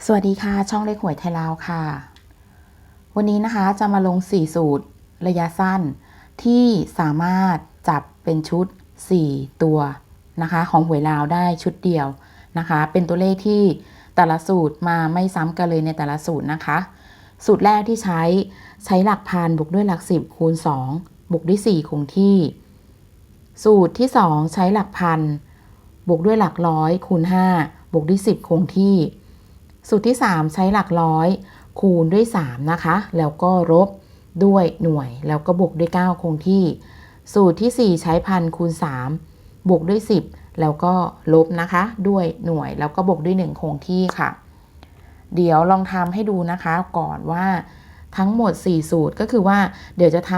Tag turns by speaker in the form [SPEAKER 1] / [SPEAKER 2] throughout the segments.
[SPEAKER 1] สวัสดีค่ะช่องเลขหวยไทยลาวค่ะวันนี้นะคะจะมาลง4สูตรระยะสั้นที่สามารถจับเป็นชุด4ตัวนะคะของหวยลาวได้ชุดเดียวนะคะเป็นตัวเลขที่แต่ละสูตรมาไม่ซ้ำกันเลยในแต่ละสูตรนะคะสูตรแรกที่ใช้หลักพันบวกด้วยหลัก10คูณ2บวกด้วย4คงที่สูตรที่2ใช้หลักพันบวกด้วยหลักร้อยคูณ5บวกด้วย10คงที่สูตรที่3ใช้หลักร้อยคูณด้วย3นะคะแล้วก็ลบด้วยหน่วยแล้วก็บวกด้วย9คงที่สูตรที่4ใช้พันคูณ3บวกด้วย10แล้วก็ลบนะคะด้วยหน่วยแล้วก็บวกด้วย1คงที่ค่ะเดี๋ยวลองทำให้ดูนะคะก่อนว่าทั้งหมด4สูตรก็คือว่าเดี๋ยวจะท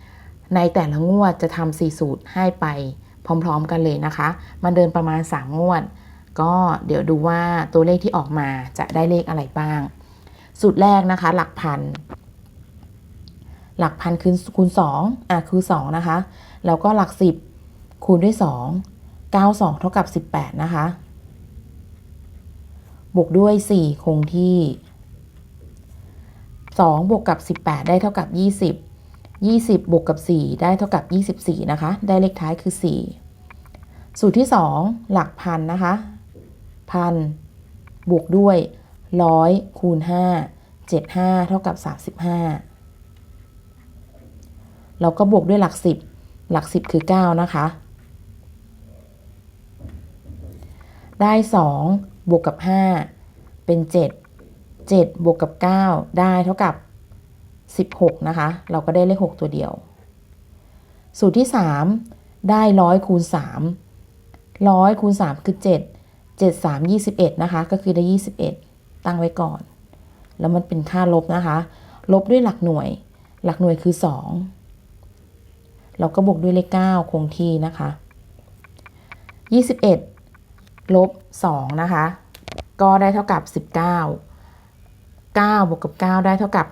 [SPEAKER 1] ำในแต่ละงวดจะทำ4สูตรให้ไปพร้อมๆกันเลยนะคะมันเดินประมาณ3งวดก็เดี๋ยวดูว่าตัวเลขที่ออกมาจะได้เลขอะไรบ้างสูตรแรกนะคะหลักพันคูณ2คือ2นะคะแล้วก็หลัก10คูณด้วย2 9 2เท่ากับ18นะคะบวกด้วย4คงที่2บวกกับ18ได้เท่ากับ20บวกกับ4ได้เท่ากับ24นะคะได้เลขท้ายคือ4สูตรที่2หลักพันนะคะพันบวกด้วย100คูณ5 75เท่ากับ35เราก็บวกด้วยหลัก10คือ9นะคะได้2บวกกับ5เป็น7บวกกับ9ได้เท่ากับ16นะคะเราก็ได้เลข6ตัวเดียวสูตรที่3ได้100คูณ3คูณ3คือ7 3 21นะคะก็คือได้21ตั้งไว้ก่อนแล้วมันเป็นค่าลบนะคะลบด้วยหลักหน่วยคือ2เราก็บวกด้วยเลข9คงที่นะคะ21ลบ2นะคะก็ได้เท่ากับ19บวกกับ9ได้เท่ากับ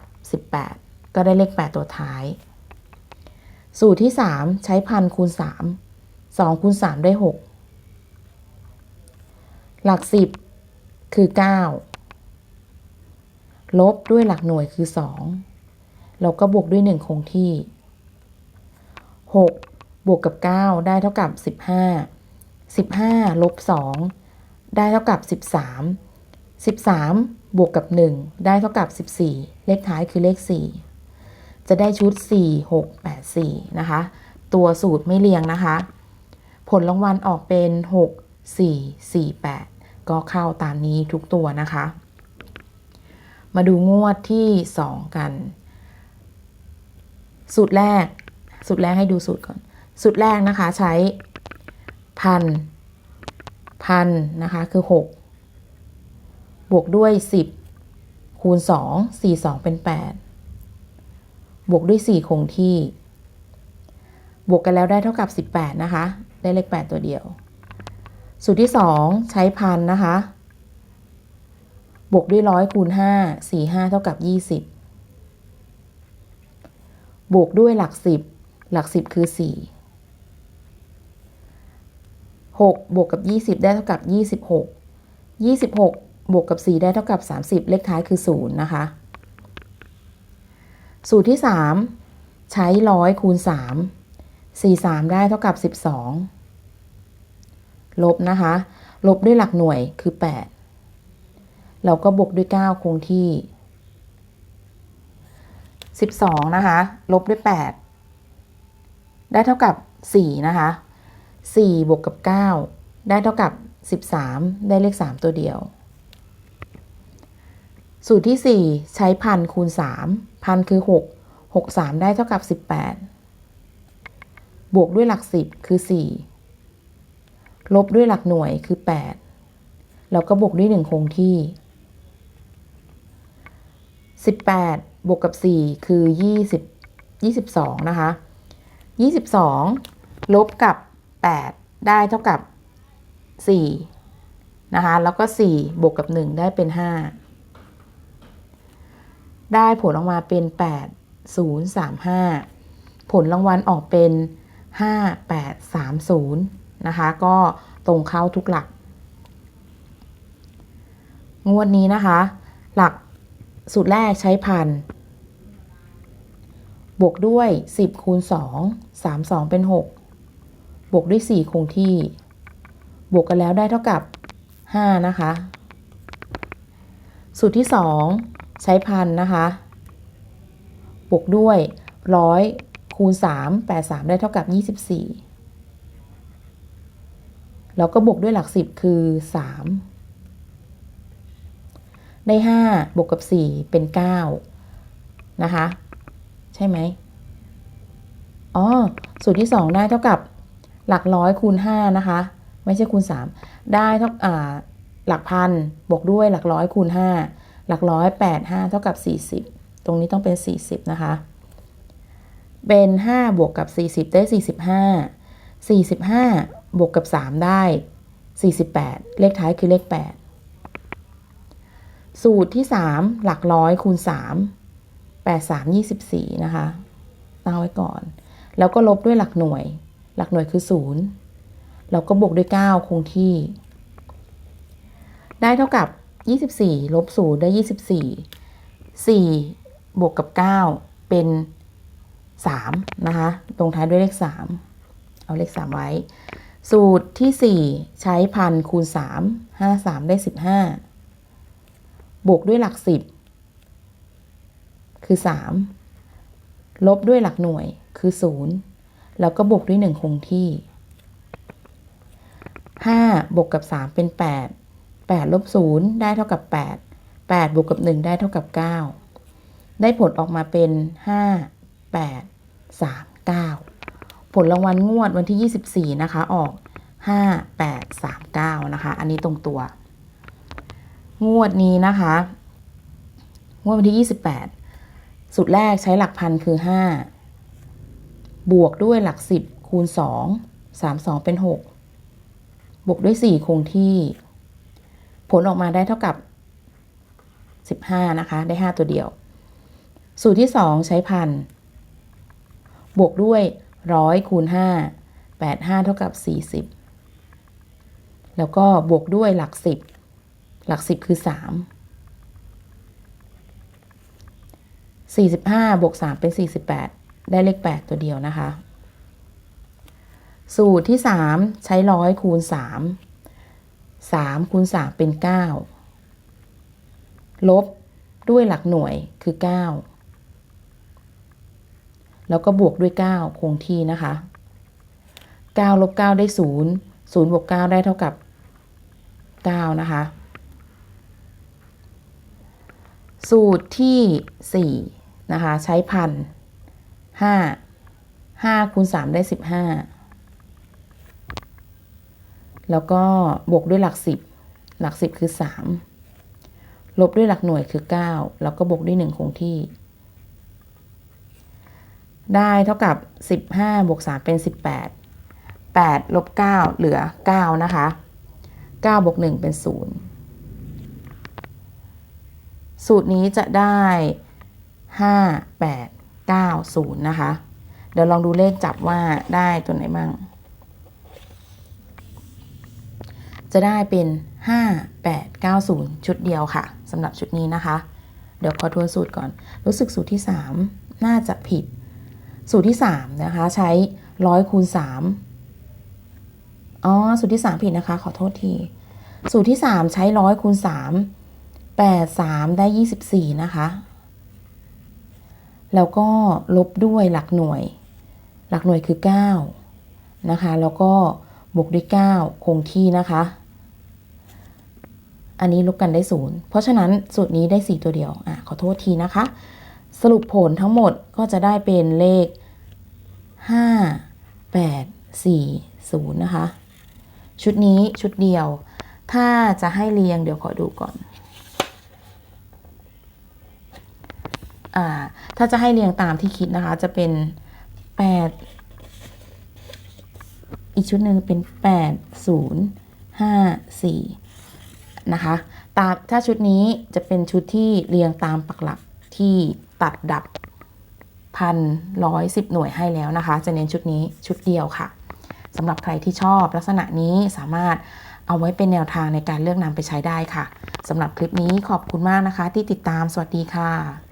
[SPEAKER 1] 18ก็ได้เลข8ตัวท้ายสูตรที่3ใช้พันคูณ3คูณ3ได้6หลัก10คือ9ลบด้วยหลักหน่วยคือ2เราก็บวกด้วย1คงที่6บวกกับ9ได้เท่ากับ15ลบ2ได้เท่ากับ13บวกกับ1ได้เท่ากับ14เลขท้ายคือเลข4จะได้ชุด4 6 8 4นะคะตัวสูตรไม่เรียงนะคะผลรางวัลออกเป็น6 4 4 8ก็เข้าตามนี้ทุกตัวนะคะมาดูงวดที่2กันสูตรแรกให้ดูสูตรก่อนสูตรแรกนะคะใช้พันนะคะคือ6บวกด้วย10คูณ2 42เป็น8บวกด้วย4คงที่บวกกันแล้วได้เท่ากับ18นะคะได้เลข8ตัวเดียวสูตรที่2ใช้พันนะคะบวกด้วย100คูณ5 45เท่ากับ20บวกด้วยหลัก10คือ4 6บวกกับ20ได้เท่ากับ26บวกกับ4ได้เท่ากับ30เลขท้ายคือ0นะคะสูตรที่3ใช้100คูณ3 43ได้เท่ากับ12ลบนะคะลบด้วยหลักหน่วยคือ8เราก็บวกด้วย9คงที่12นะคะลบด้วย8ได้เท่ากับ4นะคะ4บวกกับ9ได้เท่ากับ13ได้เลข3ตัวเดียวสูตรที่4ใช้พันคูณ3พันคือ6 3ได้เท่ากับ18บวกด้วยหลัก10คือ4ลบด้วยหลักหน่วยคือ8แล้วก็บวกด้วย1คงที่18บวกกับ4คือ22นะคะ22ลบกับ8ได้เท่ากับ4นะคะแล้วก็4บวกกับ1ได้เป็น5ได้ผลออกมาเป็น8035ผลรางวัลออกเป็น5830นะคะก็ตรงเข้าทุกหลักงวดนี้นะคะ หลักสูตรแรกใช้พันบวกด้วย10คูณ2 32เป็น6บวกด้วย4คงที่บวกกันแล้วได้เท่ากับ5นะคะสูตรที่2ใช้พันนะคะบวกด้วย100คูณ3 83ได้เท่ากับ24แล้วก็บวกด้วยหลัก10คือ3ได้5บวกกับ4เป็น9นะคะใช่ไหมสูตรที่2ได้เท่ากับหลักร้อยคูณ5นะคะไม่ใช่คูณ3ได้เท่าหลักพันบวกด้วยหลักร้อยคูณ5หลักร้อย85เท่ากับ40ตรงนี้ต้องเป็น40นะคะเป็น5บวกกับ40ได้45บวกกับ3ได้48เลขท้ายคือเลข8สูตรที่3หลักร้อยคูณ3 83 24นะคะตั้งไว้ก่อนแล้วก็ลบด้วยหลักหน่วยคือ0แล้วก็บวกด้วย9คงที่ได้เท่ากับ24ลบ0ได้24 4บวกกับ9เป็น3นะคะตรงท้ายด้วยเลข3เอาเลข3ไว้สูตรที่4ใช้พันคูณ3 53ได้15บวกด้วยหลัก10คือ3ลบด้วยหลักหน่วยคือ0แล้วก็บวกด้วย1คงที่5บวกกับ3เป็น8ลบ0ได้เท่ากับ8บวกกับ1ได้เท่ากับ9ได้ผลออกมาเป็น5 8 3 9ผลรางวัลงวดวันที่24นะคะออก5 8 3 9นะคะอันนี้ตรงตัวงวดนี้นะคะงวดวันที่28สูตรแรกใช้หลักพันคือ5บวกด้วยหลัก10คูณ2 32เป็น6บวกด้วย4คงที่ผลออกมาได้เท่ากับ15นะคะได้5ตัวเดียวสูตรที่2ใช้พันบวกด้วย100คูณ5 85เท่ากับ40แล้วก็บวกด้วยหลัก10คือ45บวก3เป็น48ได้เลข8ตัวเดียวนะคะสูตรที่3ใช้100คูณ3คูณ3เป็น9ลบด้วยหลักหน่วยคือ9แล้วก็บวกด้วย9คงที่นะคะ9ลบ9ได้0บวก9ได้เท่ากับ9นะคะสูตรที่4นะคะใช้พัน5คูณ3ได้15แล้วก็บวกด้วยหลัก10คือ3ลบด้วยหลักหน่วยคือ9แล้วก็บวกด้วย1คงที่ได้เท่ากับ15บวก3เป็น18ลบ9เหลือ9นะคะ9บวก1เป็น0สูตรนี้จะได้5 8 9 0นะคะเดี๋ยวลองดูเลขจับว่าได้ตัวไหนบ้างจะได้เป็น5 8 9 0ชุดเดียวค่ะสำหรับชุดนี้นะคะเดี๋ยวขอทวนสูตรก่อนรู้สึกสูตรที่3น่าจะผิดสูตรที่3นะคะใช้100คูณ3สูตรที่3ผิดนะคะขอโทษทีสูตรที่3ใช้100คูณ3 83ได้24นะคะแล้วก็ลบด้วยหลักหน่วยคือ9นะคะแล้วก็บวกด้วย9คงที่นะคะอันนี้ลบกันได้0เพราะฉะนั้นสูตรนี้ได้4ตัวเดียวขอโทษทีนะคะสรุปผลทั้งหมดก็จะได้เป็นเลข5 8 4 0นะคะชุดนี้ชุดเดียวถ้าจะให้เรียงเดี๋ยวขอดูก่อนถ้าจะให้เรียงตามที่คิดนะคะจะเป็น8อีกชุดหนึ่งเป็น8 0 5 4นะคะถ้าชุดนี้จะเป็นชุดที่เรียงตามปักหลักที่ตัดดับ1,110หน่วยให้แล้วนะคะจะเน้นชุดนี้ชุดเดียวค่ะสำหรับใครที่ชอบลักษณะนี้สามารถเอาไว้เป็นแนวทางในการเลือกนำไปใช้ได้ค่ะ สำหรับคลิปนี้ขอบคุณมากนะคะที่ติดตามสวัสดีค่ะ